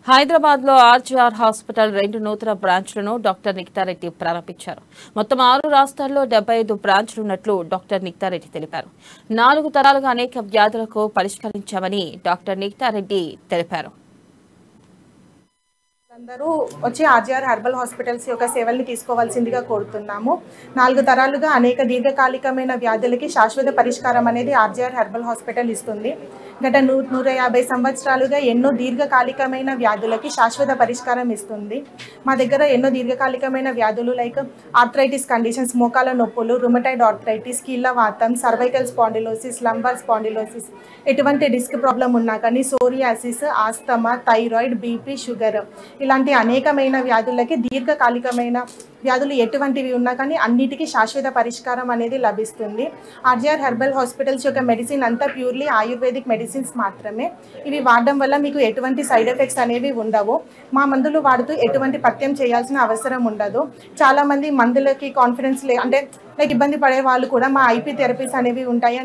హైదరాబాద్ లో RGR hospital 2 నూతన బ్రాంచ్లను డాక్టర్ నిఖితారెడ్డి ప్రారంభించారు. మొత్తం 6 రాష్ట్రాల్లో 75 బ్రాంచ్లు ఉన్నట్లు డాక్టర్ నిఖితారెడ్డి తెలిపారు. 4 తరాలుగా అనేక వ్యాధులకు పరిష్కరించామని డాక్టర్ నిఖితారెడ్డి తెలిపారు. అందరూ వచ్చి ఆర్జీఆర్ హెర్బల్ హాస్పిటల్స్ యొక్క సేవల్ని తీసుకోవాల్సిందిగా కోరుతున్నాము. 4 తరాలుగా అనేక దీర్ఘకాలికమైన వ్యాధులకి శాశ్వత పరిష్కారం అనేది ఆర్జీఆర్ హెర్బల్ హాస్పిటల్ ఇస్తుంది. గత 150 సంవత్సరాలుగా ఎన్నో దీర్ఘకాలికమైన వ్యాధులకి శాశ్వత పరిష్కారం ఇస్తుంది. మా దగ్గర ఎన్నో దీర్ఘకాలికమైన వ్యాధులు లైక్ ఆర్థరైటిస్ కండిషన్స్, మోకాల నొప్పులు, రుమటైడ్ ఆర్థరైటిస్, కీళ్ళవాతం, సర్వైకల్ స్పాండిలోసిస్, లంబార్ స్పాండిలోసిస్, ఎటువంటి డిస్క్ ప్రాబ్లం ఉన్నా కానీ, psoriasis, asthma, thyroid, BP, sugar ఇలాంటి అనేకమైన వ్యాధులకి దీర్ఘకాలికమైన వ్యాధులు ఎటువంటివి ఉన్నా కానీ అన్నిటికీ శాశ్వత పరిష్కారం అనేది లభిస్తుంది. ఆర్జీఆర్ హెర్బల్ హాస్పిటల్స్ యొక్క మెడిసిన్ అంతా ప్యూర్లీ ఆయుర్వేదిక్ మెడిసిన్స్ మాత్రమే. ఇవి వాడడం వల్ల మీకు ఎటువంటి సైడ్ ఎఫెక్ట్స్ అనేవి ఉండవు. మా మందులు వాడుతూ ఎటువంటి పథ్యం చేయాల్సిన అవసరం ఉండదు. చాలామంది మందులకి కాన్ఫిడెన్స్ అంటే ఇబ్బంది పడే వాళ్ళు కూడా మా ఐపీ థెరపీస్ అనేవి ఉంటాయి.